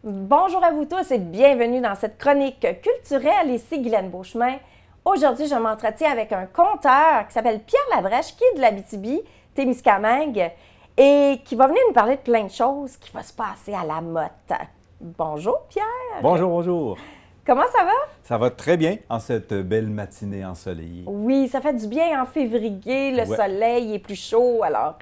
Bonjour à vous tous et bienvenue dans cette chronique culturelle. Ici Guylaine Beauchemin. Aujourd'hui, je m'entretiens avec un conteur qui s'appelle Pierre Labrèche, qui est de l'Abitibi, Témiscamingue, et qui va venir nous parler de plein de choses qui vont se passer à la Motte. Bonjour Pierre! Bonjour, bonjour! Comment ça va? Ça va très bien en cette belle matinée ensoleillée. Oui, ça fait du bien en février, le soleil est plus chaud, alors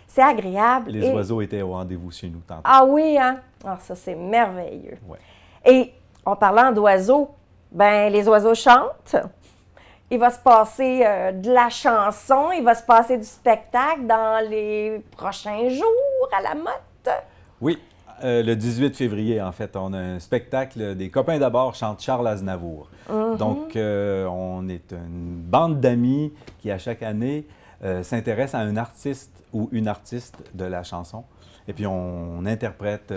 c'est agréable. Les oiseaux étaient au rendez-vous chez nous tantôt. Ah oui, hein? Ah, ça c'est merveilleux. Ouais. Et en parlant d'oiseaux, ben les oiseaux chantent. Il va se passer de la chanson, il va se passer du spectacle dans les prochains jours à la Motte. Oui, le 18 février, en fait, on a un spectacle des Copains d'abord chantent Charles Aznavour. Donc, on est une bande d'amis qui, à chaque année, s'intéresse à un artiste ou une artiste de la chanson. Et puis, on interprète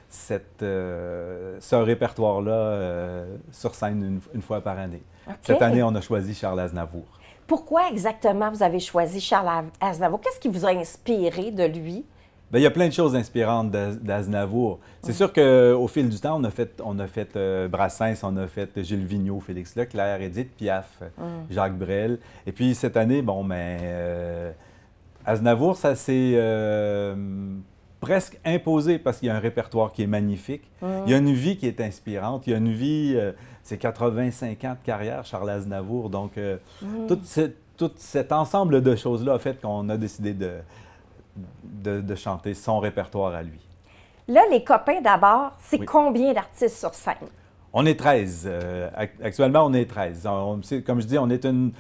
ce répertoire-là sur scène une fois par année. Okay. Cette année, on a choisi Charles Aznavour. Pourquoi exactement vous avez choisi Charles Aznavour? Qu'est-ce qui vous a inspiré de lui? Bien, il y a plein de choses inspirantes d'Aznavour. C'est sûr qu'au fil du temps, on a fait Brassens, on a fait Gilles Vigneault, Félix Leclerc, Édith Piaf, Jacques Brel. Et puis cette année, bon, mais Aznavour, ça s'est presque imposé parce qu'il y a un répertoire qui est magnifique. Il y a une vie qui est inspirante. Il y a une vie, c'est 85 ans de carrière, Charles Aznavour. Donc, tout cet ensemble de choses-là a fait qu'on a décidé de chanter son répertoire à lui. Là, les Copains d'abord, c'est combien d'artistes sur scène? On est 13. Actuellement, on est 13. Comme je dis, on est une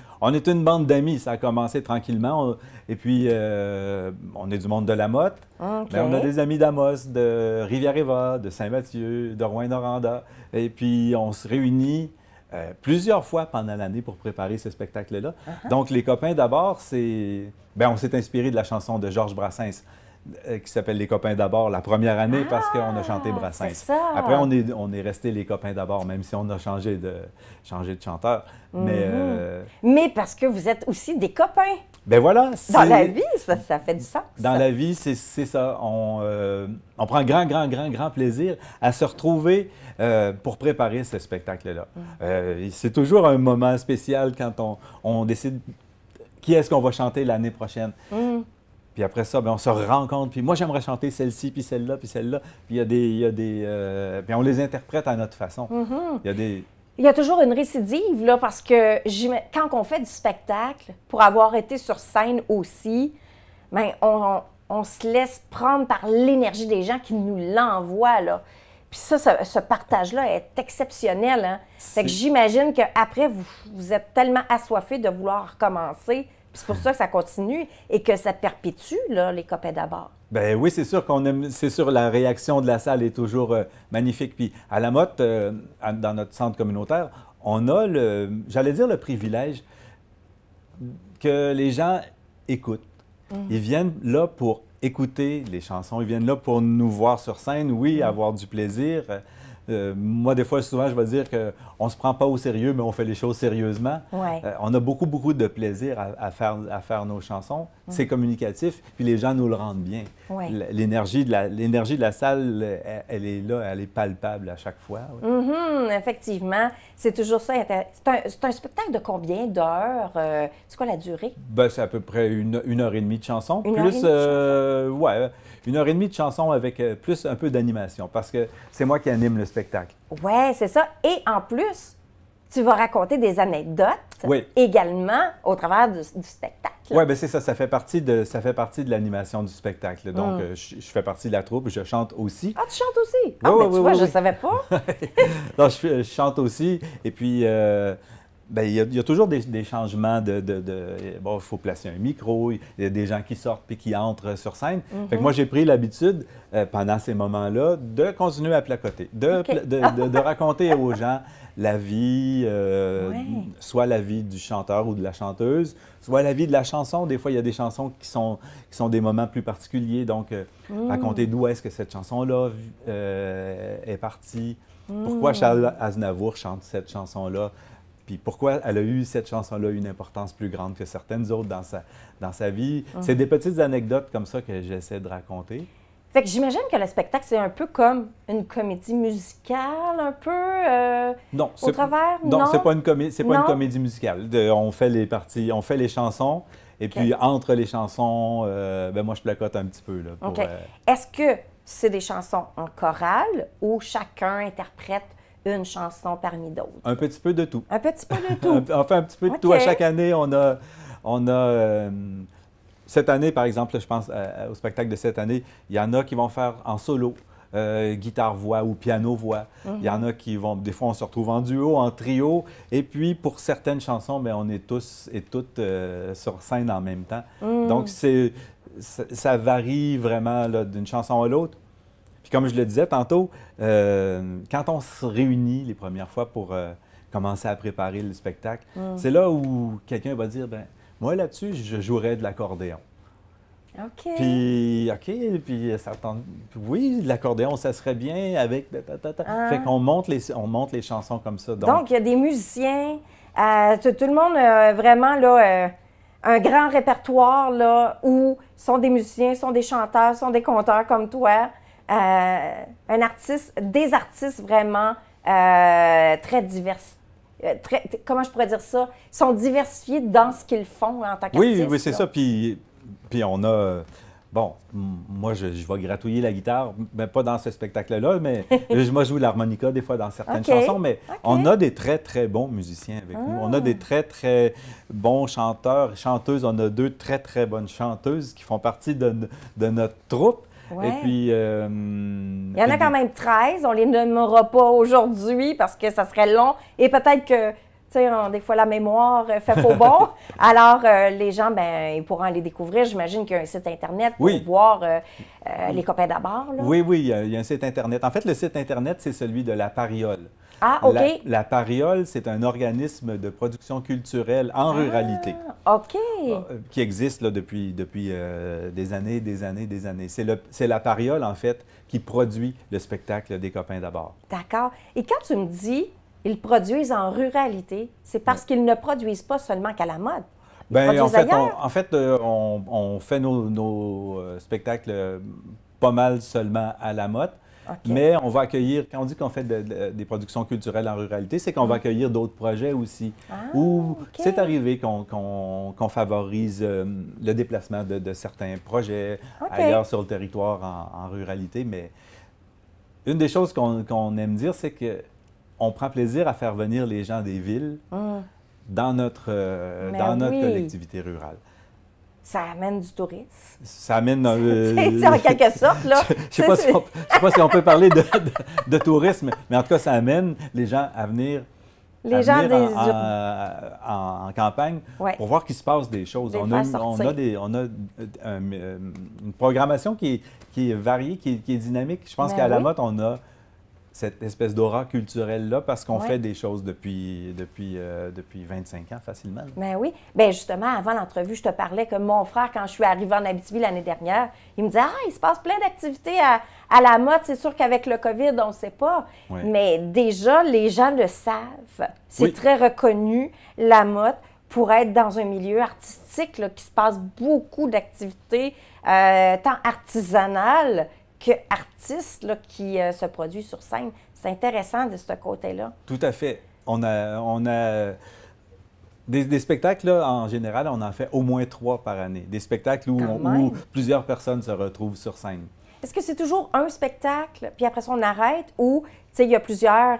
bande d'amis. Ça a commencé tranquillement. Et puis, on est du monde de la Motte. Okay. Mais on a des amis d'Amos, de Rivière-Éva, de Saint-Mathieu, de Rouyn-Noranda. Et puis, on se réunit plusieurs fois pendant l'année pour préparer ce spectacle-là. Donc, les Copains d'abord, on s'est inspiré de la chanson de Georges Brassens qui s'appelle Les Copains d'abord la première année parce qu'on a chanté Brassens. Après, on est resté Les Copains d'abord, même si on a changé de chanteur. Mais parce que vous êtes aussi des copains. Ben voilà. Dans la vie, ça fait du sens. Dans la vie, c'est ça. On prend grand plaisir à se retrouver pour préparer ce spectacle-là. C'est toujours un moment spécial quand on décide qui est-ce qu'on va chanter l'année prochaine. Puis après ça, bien, on se rencontre. Puis moi, j'aimerais chanter celle-ci, puis celle-là, puis celle-là. Puis puis on les interprète à notre façon. Il y a toujours une récidive, là, parce que quand on fait du spectacle, pour avoir été sur scène aussi, bien, on se laisse prendre par l'énergie des gens qui nous l'envoient, là. Puis ça, ce partage-là est exceptionnel, hein? Fait que j'imagine qu'après, vous êtes tellement assoiffés de vouloir recommencer. C'est pour ça que ça continue et que ça perpétue, là, les Copains d'abord. Bien oui, c'est sûr c'est sûr, la réaction de la salle est toujours magnifique. Puis à la Motte, dans notre centre communautaire, on a j'allais dire le privilège que les gens écoutent. Ils viennent là pour écouter les chansons, ils viennent là pour nous voir sur scène, oui, avoir du plaisir. Moi, des fois, souvent, je vais dire qu'on ne se prend pas au sérieux, mais on fait les choses sérieusement. On a beaucoup de plaisir à faire nos chansons. C'est communicatif, puis les gens nous le rendent bien. L'énergie de la salle, elle est là, elle est palpable à chaque fois. Effectivement, c'est toujours ça. C'est un spectacle de combien d'heures? C'est quoi la durée? Ben, c'est à peu près une heure et demie de chanson. Une heure et demie de chanson avec plus un peu d'animation, parce que c'est moi qui anime le spectacle. Oui, c'est ça. Et en plus, tu vas raconter des anecdotes également au travers du spectacle. Oui, bien c'est ça. Ça fait partie de l'animation du spectacle. Donc, je fais partie de la troupe. Je chante aussi. Ah, tu chantes aussi? Ah, ben, tu vois, je ne savais pas. Non, je chante aussi. Et puis, bien, il y a toujours des changements bon, il faut placer un micro, il y a des gens qui sortent puis qui entrent sur scène. Fait que moi, j'ai pris l'habitude, pendant ces moments-là, de continuer à placoter, de raconter aux gens la vie, soit la vie du chanteur ou de la chanteuse, soit la vie de la chanson. Des fois, il y a des chansons qui sont des moments plus particuliers. Donc, raconter d'où est-ce que cette chanson-là est partie, pourquoi Charles Aznavour chante cette chanson-là, puis pourquoi elle a eu cette chanson-là une importance plus grande que certaines autres dans sa vie. C'est des petites anecdotes comme ça que j'essaie de raconter. Fait que j'imagine que le spectacle, c'est un peu comme une comédie musicale, un peu, Non, au travers? non, c'est pas une Non? comédie musicale. On fait les parties, on fait les chansons, et puis entre les chansons, ben moi je placote un petit peu là. OK. Est-ce que c'est des chansons en chorale ou chacun interprète une chanson parmi d'autres? Un petit peu de tout. Un petit peu de tout. On fait un petit peu de tout. À chaque année, on a cette année, par exemple, je pense au spectacle de cette année, il y en a qui vont faire en solo, guitare-voix ou piano-voix. Il y en a qui vont, des fois, on se retrouve en duo, en trio. Et puis, pour certaines chansons, bien, on est tous et toutes sur scène en même temps. Donc, ça varie vraiment là, d'une chanson à l'autre. Puis, comme je le disais tantôt, quand on se réunit les premières fois pour commencer à préparer le spectacle, c'est là où quelqu'un va dire, ben moi, là-dessus, je jouerais de l'accordéon. OK. Puis, ça tente. Oui, l'accordéon, ça serait bien avec. Fait qu'on monte les chansons comme ça. Donc, il y a des musiciens, tout le monde a vraiment là, un grand répertoire là, où sont des musiciens, sont des chanteurs, sont des chanteurs comme toi. Des artistes vraiment très divers. Comment je pourrais dire ça? Ils sont diversifiés dans ce qu'ils font en tant qu'artistes. Oui, c'est ça. Puis on a. Bon, moi, je vais gratouiller la guitare, mais pas dans ce spectacle-là, mais moi, je joue l'harmonica des fois dans certaines chansons, mais on a des très, très bons musiciens avec nous. On a des très, très bons chanteurs, chanteuses. On a 2 très, très bonnes chanteuses qui font partie de notre troupe. Ouais. Et puis... il y en a quand même 13. On ne les nommera pas aujourd'hui parce que ça serait long. Et peut-être que, tu sais, des fois, la mémoire fait faux bon. Alors, les gens, ben, ils pourront aller découvrir. J'imagine qu'il y a un site Internet pour voir les copains d'abord. Oui, il y a un site Internet. En fait, le site Internet, c'est celui de la Pariole. Ah, OK. La Pariole, c'est un organisme de production culturelle en ruralité. OK. Qui existe là, depuis des années. C'est la Pariole, en fait, qui produit le spectacle des copains d'abord. D'accord. Et quand tu me dis ils produisent en ruralité, c'est parce qu'ils ne produisent pas seulement qu'à la mode. Bien, en fait, on fait nos spectacles pas mal seulement à la motte. Okay. Mais on va accueillir, quand on dit qu'on fait des productions culturelles en ruralité, c'est qu'on va accueillir d'autres projets aussi. Où c'est arrivé qu'on favorise le déplacement de certains projets ailleurs sur le territoire en ruralité. Mais une des choses qu'on aime dire, c'est qu'on prend plaisir à faire venir les gens des villes dans notre collectivité rurale. Ça amène du tourisme. Ça amène... c'est en quelque sorte, là. Je ne sais pas si on peut parler de tourisme, mais en tout cas, ça amène les gens à venir, en campagne pour voir qu'il se passe des choses. On a une programmation qui est variée, qui est dynamique. Je pense qu'à la motte, on a cette espèce d'aura culturelle-là parce qu'on fait des choses depuis 25 ans facilement. Bien oui. Bien justement, avant l'entrevue, je te parlais que mon frère, quand je suis arrivée en Abitibi l'année dernière, il me disait « Ah, il se passe plein d'activités à la motte. C'est sûr qu'avec le COVID, on ne sait pas. Oui. » Mais déjà, les gens le savent. C'est très reconnu, la motte, pour être dans un milieu artistique, là, qui se passe beaucoup d'activités, tant artisanales qu'artistes qui se produisent sur scène. C'est intéressant de ce côté-là. Tout à fait. On a des spectacles, là, en général, on en fait au moins 3 par année. Des spectacles où plusieurs personnes se retrouvent sur scène. Est-ce que c'est toujours un spectacle, puis après ça, on arrête, ou il y a plusieurs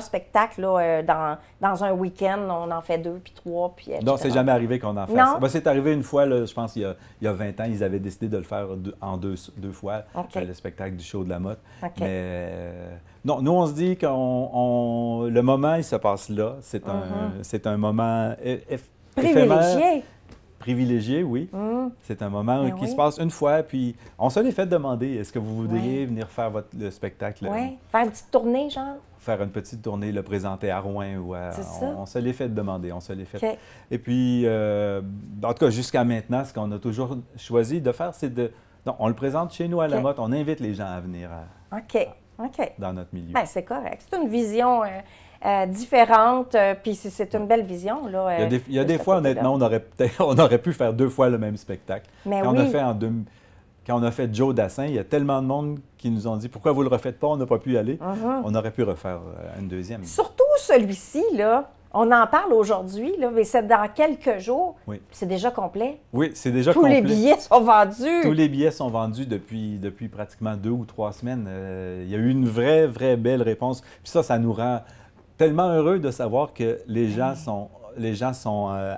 spectacles là, dans un week-end, on en fait 2, puis 3, puis etc. Non, c'est jamais arrivé qu'on en fasse. Ben, c'est arrivé une fois, là, je pense, il y a 20 ans, ils avaient décidé de le faire en deux fois, le spectacle du show de la motte. Mais non, nous, on se dit que le moment, il se passe là. C'est un moment éphémère. Privilégié, oui. C'est un moment qui se passe une fois, puis on se l'est fait demander, est-ce que vous voudriez venir faire le spectacle? Oui, faire une petite tournée, genre? Faire une petite tournée, le présenter à Rouen. On se l'est fait demander, on se l'est fait. Okay. Et puis, en tout cas, jusqu'à maintenant, ce qu'on a toujours choisi de faire, c'est non, on le présente chez nous à la motte, on invite les gens à venir dans notre milieu. Bien, c'est correct. C'est une vision... différente, puis c'est une belle vision. Là, il y a des fois, honnêtement, on aurait pu faire 2 fois le même spectacle. Mais on a fait quand on a fait Joe Dassin, il y a tellement de monde qui nous ont dit « Pourquoi vous ne le refaites pas? On n'a pas pu aller. On aurait pu refaire une deuxième. Surtout celui-ci, là, on en parle aujourd'hui, là, mais c'est dans quelques jours. Oui. C'est déjà complet. Oui, c'est déjà Tous complet. les billets sont vendus. Tous les billets sont vendus depuis pratiquement 2 ou 3 semaines. Il y a eu une vraie belle réponse. Puis ça nous rend tellement heureux de savoir que les gens sont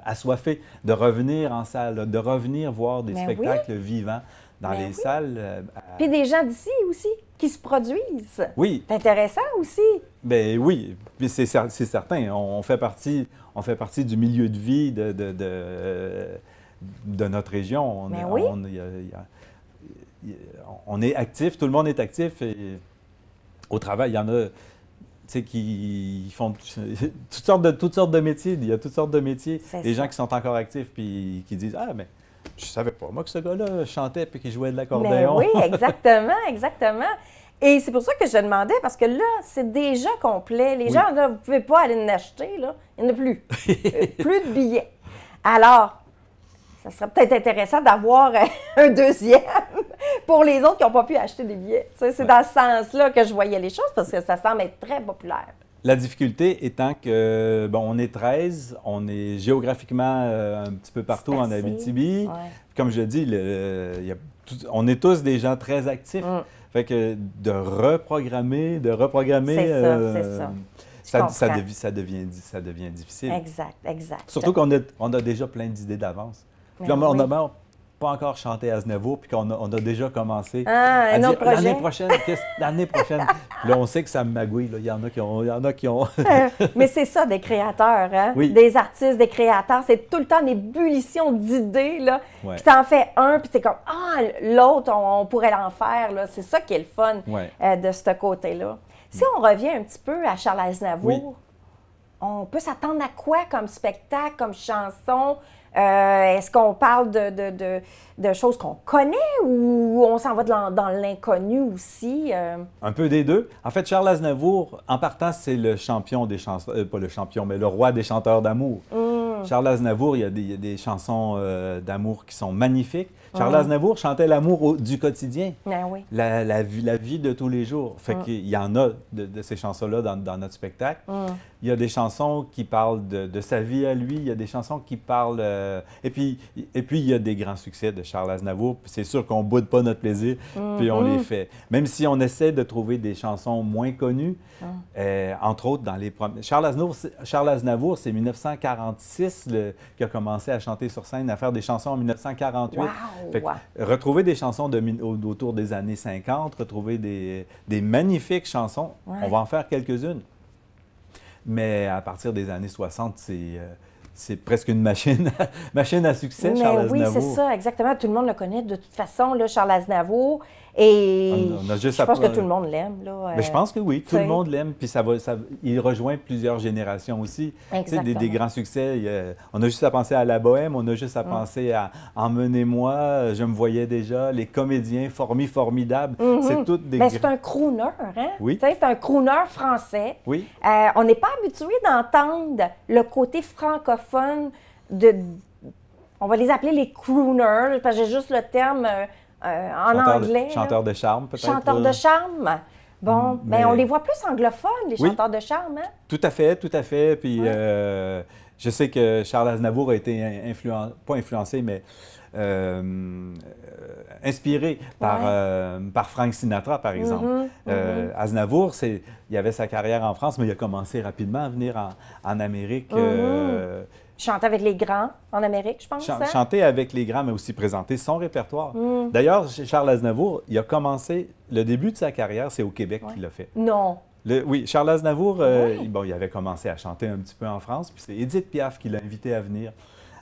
assoiffés de revenir en salle, de revenir voir des spectacles vivants dans les salles. Puis des gens d'ici aussi qui se produisent. Oui. C'est intéressant aussi. Bien oui, puis c'est certain. On fait partie du milieu de vie de notre région. On est actif, tout le monde est actif. Et au travail, il y en a qui font toutes sortes de métiers. Il y a toutes sortes de métiers. Des gens qui sont encore actifs puis qui disent « Ah, mais je savais pas, moi, que ce gars-là chantait puis qu'il jouait de l'accordéon. » Oui, exactement, exactement. Et c'est pour ça que je demandais, parce que là, c'est déjà complet. Les gens, là, vous ne pouvez pas aller en acheter, là. Il n'y en a plus. Plus de billets. Alors, ça serait peut-être intéressant d'avoir un deuxième pour les autres qui n'ont pas pu acheter des billets. C'est dans ce sens-là que je voyais les choses, parce que ça semble être très populaire. La difficulté étant que, bon, on est 13, on est géographiquement un petit peu partout en Abitibi. Comme je dis, on est tous des gens très actifs. Fait que de reprogrammer, ça devient difficile. Exact. Surtout qu'on a déjà plein d'idées d'avance. Puis là, on n'a pas encore chanté Aznavour, puis qu'on a déjà commencé à dire l'année prochaine. Puis là, on sait que ça me magouille. Là. Il y en a qui ont... Mais c'est ça, des créateurs, hein? Oui. Des artistes, des créateurs. C'est tout le temps une ébullition d'idées, là. Puis t'en fais un, puis t'es comme, ah, l'autre, on pourrait l'en faire, là. C'est ça qui est le fun de ce côté-là. Si on revient un petit peu à Charles Aznavour, on peut s'attendre à quoi comme spectacle, comme chanson? Est-ce qu'on parle de choses qu'on connaît ou on s'en va dans l'inconnu aussi? Un peu des deux. En fait, Charles Aznavour, en partant, c'est le champion des chansons, pas le champion, mais le roi des chanteurs d'amour. Charles Aznavour, il y a des chansons d'amour qui sont magnifiques. Charles Aznavour chantait l'amour du quotidien, la vie de tous les jours. Fait qu'il y en a de ces chansons-là dans notre spectacle. Il y a des chansons qui parlent de sa vie à lui, il y a des chansons qui parlent... Et puis, il y a des grands succès de Charles Aznavour. C'est sûr qu'on ne boude pas notre plaisir, puis on les fait. Même si on essaie de trouver des chansons moins connues, entre autres dans les premiers... Charles Aznavour, c'est 1946 qui a commencé à chanter sur scène, à faire des chansons en 1948. Fait que, retrouver des chansons autour des années 50, retrouver des magnifiques chansons, on va en faire quelques-unes. Mais à partir des années 60, c'est presque une machine à succès, Charles Aznavour. Oui, c'est ça, exactement. Tout le monde le connaît de toute façon, là, Charles Aznavour. Et je pense que tout le monde l'aime. Mais je pense que oui, tout le monde l'aime. Puis il rejoint plusieurs générations aussi. Des grands succès. On a juste à penser à La Bohème, on a juste à penser à Emmenez-moi, Je me voyais déjà, Les Comédiens, Formidables. C'est toutes des... Mais c'est un crooner, hein? Oui. C'est un crooner français. Oui. On n'est pas habitué d'entendre le côté francophone on va les appeler les crooners, parce que j'ai juste le terme... en anglais. Chanteur de charme, peut-être. Chanteur de charme. Bon, mais on les voit plus anglophones, les chanteurs de charme, hein? Tout à fait. Puis je sais que Charles Aznavour a été pas influencé, mais inspiré par Frank Sinatra, par exemple. Aznavour, il avait sa carrière en France, mais il a commencé rapidement à venir en Amérique. Chanter avec les grands en Amérique, je pense. Chanter avec les grands, mais aussi présenter son répertoire. D'ailleurs, Charles Aznavour, il a commencé, le début de sa carrière, c'est au Québec qu'il l'a fait. Non. Oui, Charles Aznavour, il avait commencé à chanter un petit peu en France, puis c'est Édith Piaf qui l'a invité à venir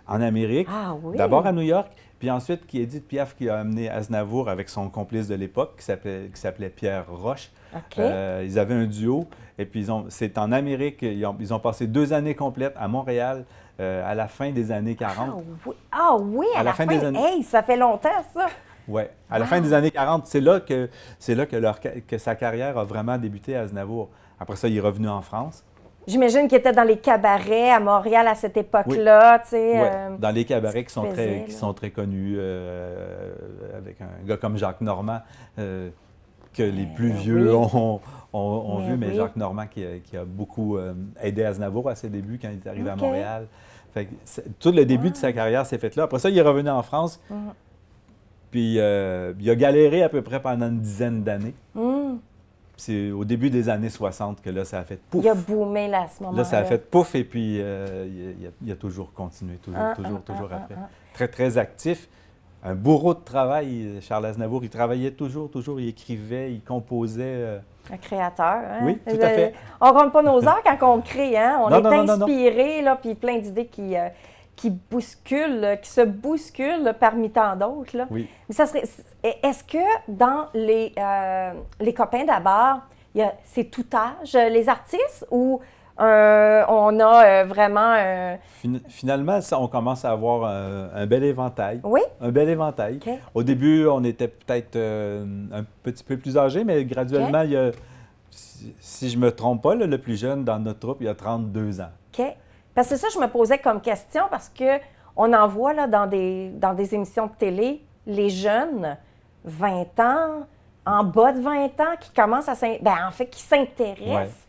en Amérique. D'abord à New York, puis ensuite Édith Piaf qui a amené Aznavour avec son complice de l'époque, qui s'appelait Pierre Roche. Ils avaient un duo, et puis c'est en Amérique, ils ont passé 2 années complètes à Montréal, à la fin des années 40. Ah oui, à la fin des années... Hey, ça fait longtemps, ça! Oui, à la fin des années 40, c'est là que sa carrière a vraiment débuté à Aznavour. Après ça, il est revenu en France. J'imagine qu'il était dans les cabarets à Montréal à cette époque-là, tu sais. Oui, dans les cabarets qui faisait, sont très connus, avec un gars comme Jacques Normand, que les plus vieux ont vu, mais Jacques Normand qui a beaucoup aidé Aznavour à ses débuts quand il est arrivé à Montréal. Fait que tout le début de sa carrière s'est fait là. Après ça, il est revenu en France, puis il a galéré à peu près pendant une dizaine d'années. C'est au début des années 60 que là, ça a fait pouf. Il a boomé là, à ce moment-là. Là, ça a fait pouf, et puis il a toujours continué, toujours après. Très, très actif. Un bourreau de travail, Charles Aznavour. Il travaillait toujours, il écrivait, il composait. Un créateur, hein? Oui, tout à fait. On ne compte pas nos heures quand on crée, hein? On est inspiré, là, puis plein d'idées qui bousculent, qui se bousculent parmi tant d'autres, là. Oui. Mais ça serait... Est-ce que dans les copains d'abord, c'est tout âge, les artistes, ou on a vraiment... Finalement, on commence à avoir un bel éventail. Oui? Un bel éventail. Okay. Au début, on était peut-être un petit peu plus âgés, mais graduellement, il y a, si je ne me trompe pas, le plus jeune dans notre troupe, il a 32 ans. OK. Parce que c'est ça que je me posais comme question, parce qu'on en voit là, dans des émissions de télé, les jeunes, 20 ans, en bas de 20 ans, qui commencent qui s'intéressent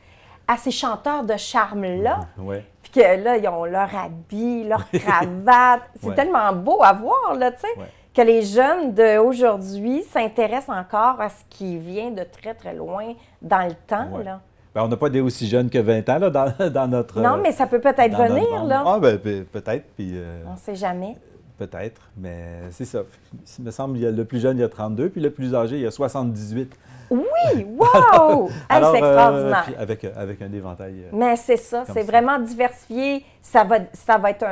à ces chanteurs de charme-là. Puis que là, ils ont leur habit, leur cravate. C'est tellement beau à voir, là, tu sais, que les jeunes d'aujourd'hui s'intéressent encore à ce qui vient de très, très loin dans le temps, là. Ben, on n'a pas des aussi jeunes que 20 ans là, dans notre... Non, mais ça peut peut-être venir, là. Ah, ben, peut-être, puis... on ne sait jamais. Peut-être, mais c'est ça. Il me semble que le plus jeune, il a 32, puis le plus âgé, il a 78. Oui! Wow! Alors, c'est extraordinaire. Puis avec un éventail. Mais c'est ça, c'est vraiment diversifié. Ça va être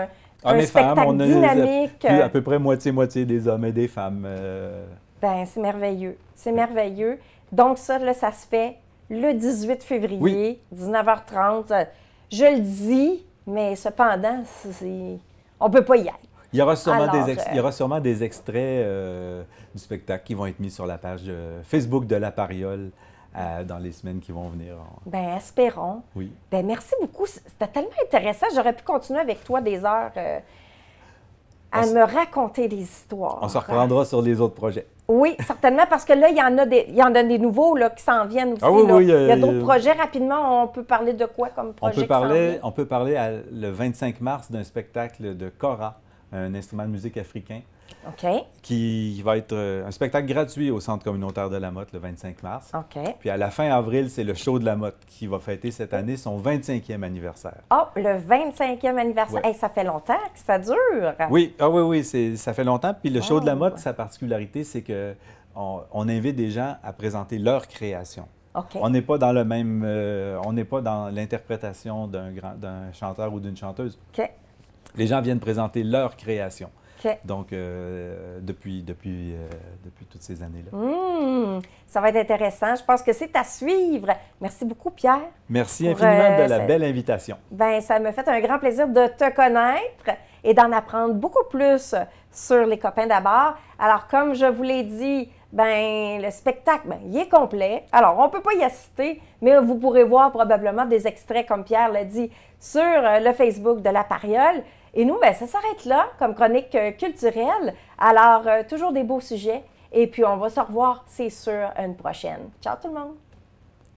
un spectacle femmes, dynamique. À peu près moitié-moitié des hommes et des femmes. Ben, c'est merveilleux. C'est merveilleux. Donc ça, là, ça se fait le 18 février, 19h30. Je le dis, mais cependant, on ne peut pas y aller. Il y aura sûrement, des extraits du spectacle qui vont être mis sur la page Facebook de La Pariole dans les semaines qui vont venir. Bien, espérons. Oui. Bien, merci beaucoup. C'était tellement intéressant. J'aurais pu continuer avec toi des heures à me raconter des histoires. On se reprendra sur les autres projets. Oui, certainement, parce que là, il y en a des nouveaux là, qui s'en viennent aussi. Ah oui, là. oui, il y a d'autres projets. Rapidement, on peut parler de quoi comme projet on peut parler le 25 mars d'un spectacle de Kora, un instrument de musique africain, qui va être un spectacle gratuit au Centre communautaire de la Motte le 25 mars. Puis à la fin avril, c'est le show de la Motte qui va fêter cette année son 25e anniversaire. Oh, le 25e anniversaire! Ouais. Hey, ça fait longtemps que ça dure! Oui, ça fait longtemps. Puis le show de la Motte, sa particularité, c'est qu'on invite des gens à présenter leur création. On n'est pas dans le même... on n'est pas dans l'interprétation d'un chanteur ou d'une chanteuse. Les gens viennent présenter leur création. Donc, depuis toutes ces années-là. Ça va être intéressant. Je pense que c'est à suivre. Merci beaucoup, Pierre. Merci infiniment de la belle invitation. Bien, ça me fait un grand plaisir de te connaître et d'en apprendre beaucoup plus sur les copains d'abord. Alors, comme je vous l'ai dit, ben le spectacle, il est complet. Alors, on ne peut pas y assister, mais vous pourrez voir probablement des extraits, comme Pierre l'a dit, sur le Facebook de La Pariole. Et nous, ça s'arrête là, comme chronique culturelle. Alors, toujours des beaux sujets. Et puis, on va se revoir, c'est sûr, une prochaine. Ciao tout le monde!